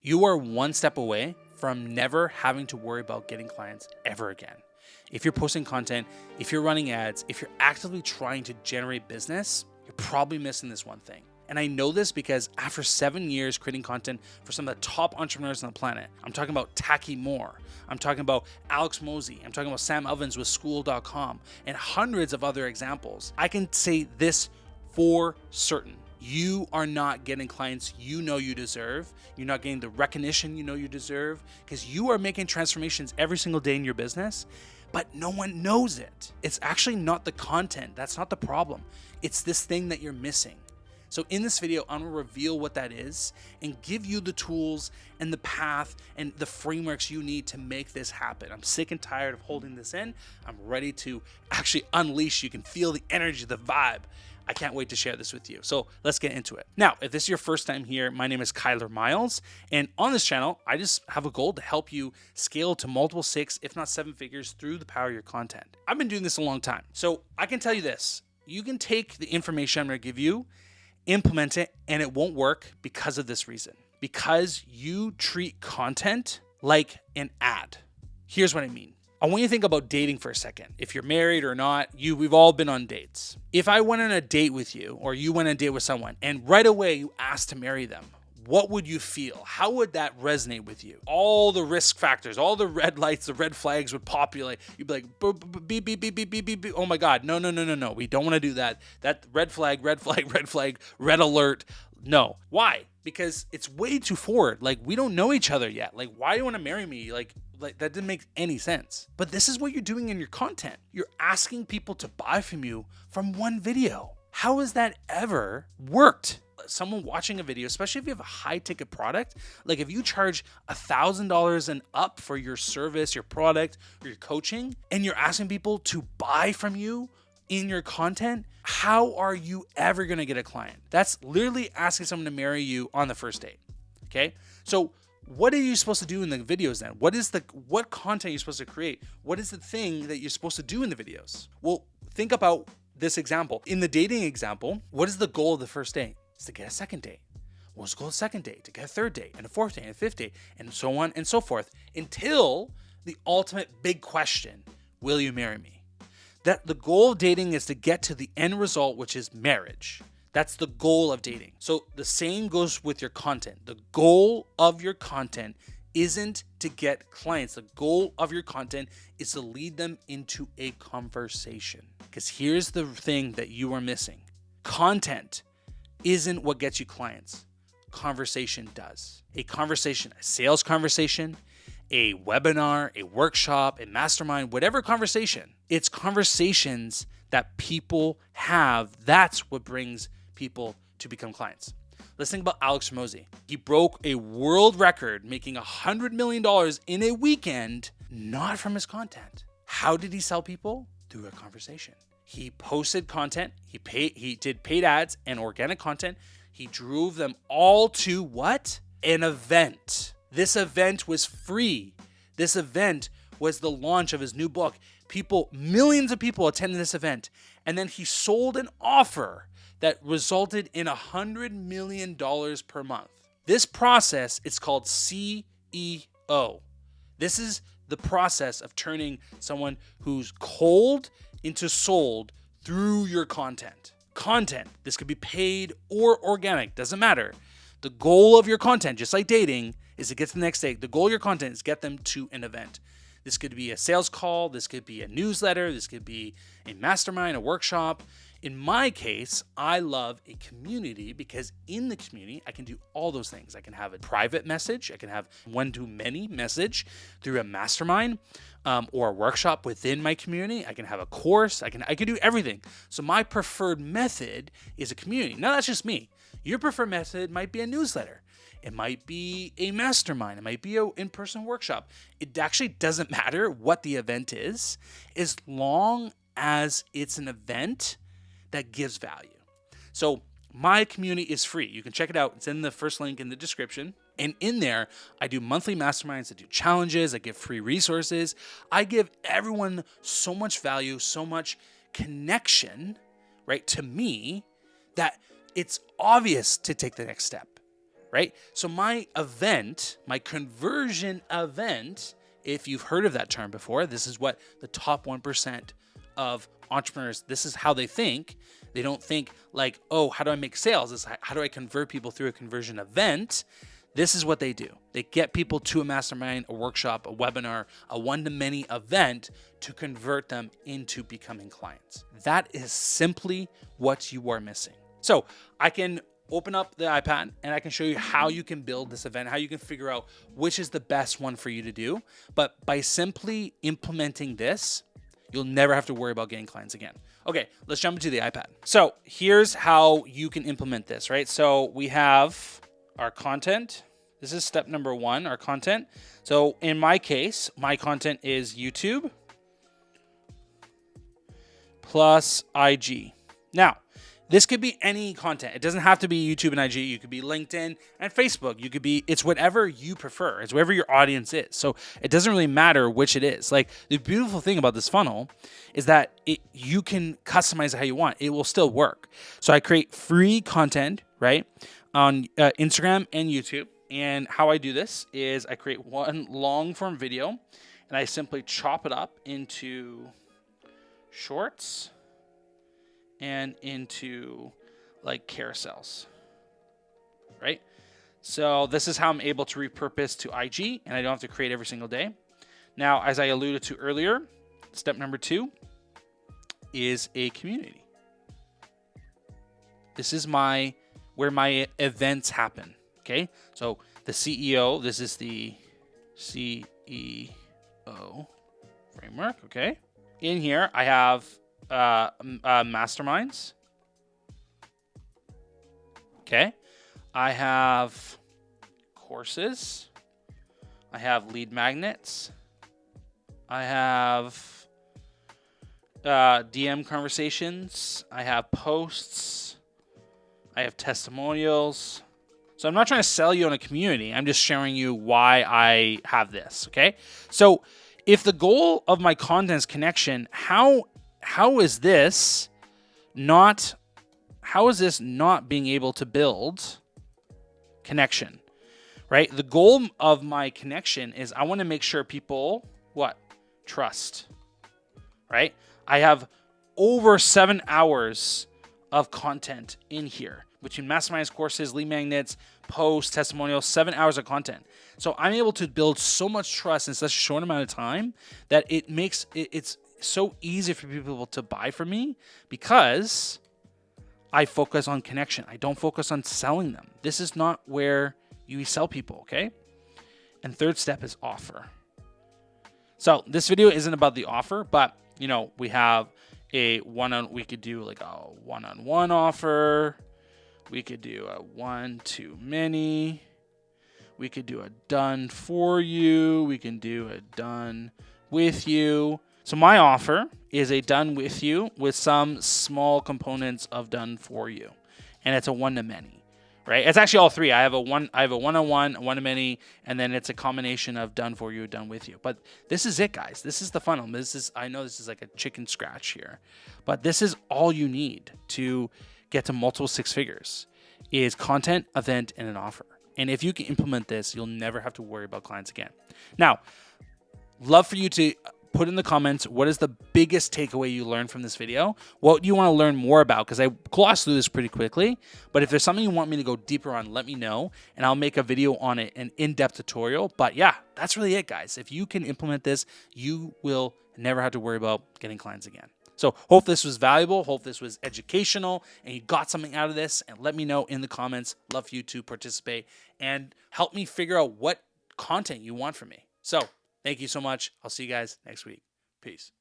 You are one step away from never having to worry about getting clients ever again. If you're posting content, if you're running ads, if you're actively trying to generate business, you're probably missing this one thing. And I know this because after 7 years creating content for some of the top entrepreneurs on the planet, I'm talking about Taki Moore, I'm talking about Alex Mosey, I'm talking about Sam Ovens with School.com, and hundreds of other examples, I can say this for certain. You are not getting clients you know you deserve. You're not getting the recognition you know you deserve because you are making transformations every single day in your business, but no one knows it. It's actually not the content. That's not the problem. It's this thing that you're missing. So in this video, I'm gonna reveal what that is and give you the tools and the path and the frameworks you need to make this happen. I'm sick and tired of holding this in. I'm ready to actually unleash. You can feel the energy, the vibe. I can't wait to share this with you. So let's get into it. Now, if this is your first time here, my name is Kyler Miles. And on this channel, I just have a goal to help you scale to multiple 6, if not 7 figures through the power of your content. I've been doing this a long time. So I can tell you this, you can take the information I'm gonna give you, implement it, and it won't work because of this reason. Because you treat content like an ad. Here's what I mean. I want you to think about dating for a second. If you're married or not, we've all been on dates. If I went on a date with you or you went on a date with someone and right away you asked to marry them, what would you feel? How would that resonate with you? All the risk factors, all the red lights, the red flags would populate. You'd be like, beep, beep, beep, beep, beep, beep, beep. Oh my God, no. We don't want to do that. That red flag, red alert. No. Why? Because it's way too forward. Like, we don't know each other yet. Like, why do you want to marry me? Like that didn't make any sense. But this is what you're doing in your content. You're asking people to buy from you from one video. How has that ever worked? Someone watching a video, especially if you have a high ticket product, like if you charge $1,000 and up for your service, your product, or your coaching, and you're asking people to buy from you in your content, how are you ever gonna get a client? That's literally asking someone to marry you on the first date, okay? So what are you supposed to do in the videos then? What content are you supposed to create? What is the thing that you're supposed to do in the videos? Well, think about this example. In the dating example, what is the goal of the first date? It's to get a second date. What's the goal of the second date? To get a third date, and a fourth date, and a fifth date, and so on and so forth, until the ultimate big question, will you marry me? That the goal of dating is to get to the end result, which is marriage. That's the goal of dating. So the same goes with your content. The goal of your content isn't to get clients. The goal of your content is to lead them into a conversation. Because here's the thing that you are missing. Content isn't what gets you clients. Conversation does. A conversation, a sales conversation, a webinar, a workshop, a mastermind, whatever conversation. It's conversations that people have. That's what brings people to become clients. Let's think about Alex Mosey. He broke a world record making $100 million in a weekend, not from his content. How did he sell people? Through a conversation. He posted content, he did paid ads and organic content. He drove them all to what? An event. This event was free. This event was the launch of his new book. Millions of people attended this event. And then he sold an offer that resulted in $100 million per month. This process is called CEO. This is the process of turning someone who's cold into sold through your content. Content, this could be paid or organic, doesn't matter. The goal of your content, just like dating, is to get to the next day. The goal of your content is get them to an event. This could be a sales call, this could be a newsletter, this could be a mastermind, a workshop. In my case, I love a community because in the community, I can do all those things. I can have a private message. I can have one-to-many message through a mastermind or a workshop within my community. I can have a course. I can do everything. So my preferred method is a community. Now, that's just me. Your preferred method might be a newsletter. It might be a mastermind. It might be an in-person workshop. It actually doesn't matter what the event is, as long as it's an event that gives value. So my community is free. You can check it out. It's in the first link in the description. And in there, I do monthly masterminds, I do challenges, I give free resources. I give everyone so much value, so much connection, right, to me, that it's obvious to take the next step. right? So my event, my conversion event, if you've heard of that term before, this is what the top 1% of entrepreneurs, this is how they think. They don't think like, oh, how do I make sales? It's how do I convert people through a conversion event? This is what they do. They get people to a mastermind, a workshop, a webinar, a one-to-many event to convert them into becoming clients. That is simply what you are missing. So I can open up the iPad and I can show you how you can build this event, how you can figure out which is the best one for you to do. But by simply implementing this, you'll never have to worry about getting clients again. Okay, let's jump into the iPad. So here's how you can implement this, right? So we have our content. This is step number 1, our content. So in my case, my content is YouTube plus IG. Now, this could be any content. It doesn't have to be YouTube and IG. You could be LinkedIn and Facebook. You could be, it's whatever you prefer. It's whatever your audience is. So it doesn't really matter which it is. Like the beautiful thing about this funnel is that you can customize it how you want. It will still work. So I create free content, right, on Instagram and YouTube. And how I do this is I create one long form video and I simply chop it up into shorts and into like carousels, right? So this is how I'm able to repurpose to IG and I don't have to create every single day. Now, as I alluded to earlier, step number 2 is a community. This is where my events happen, okay? So the CEO, this is the CEO framework, okay? In here, I have masterminds. Okay. I have courses. I have lead magnets. I have DM conversations. I have posts. I have testimonials. So I'm not trying to sell you on a community. I'm just showing you why I have this. Okay. So if the goal of my content is connection, how is this not being able to build connection, right? The goal of my connection is I want to make sure people, trust, right? I have over 7 hours of content in here between masterminds, courses, lead magnets, posts, testimonials, 7 hours of content. So I'm able to build so much trust in such a short amount of time that it makes it's so easy for people to buy from me because I focus on connection. I don't focus on selling them. This is not where you sell people, okay? And third step is offer. So this video isn't about the offer, but we have we could do like a one-on-one offer. We could do a 1-to-many. We could do a done for you. We can do a done with you. So my offer is a done with you with some small components of done for you. And it's a one-to-many, right? It's actually all 3. I have a one-on-one, a one-to-many, and then it's a combination of done for you, done with you. But this is it, guys. This is the funnel. I know this is like a chicken scratch here, but this is all you need to get to multiple 6 figures is content, event, and an offer. And if you can implement this, you'll never have to worry about clients again. Now, love for you to put in the comments, what is the biggest takeaway you learned from this video? What do you want to learn more about? Because I glossed through this pretty quickly, but if there's something you want me to go deeper on, let me know, and I'll make a video on it, an in-depth tutorial. But yeah, that's really it, guys. If you can implement this, you will never have to worry about getting clients again. So hope this was valuable. Hope this was educational and you got something out of this, and let me know in the comments. Love for you to participate and help me figure out what content you want from me. So thank you so much. I'll see you guys next week. Peace.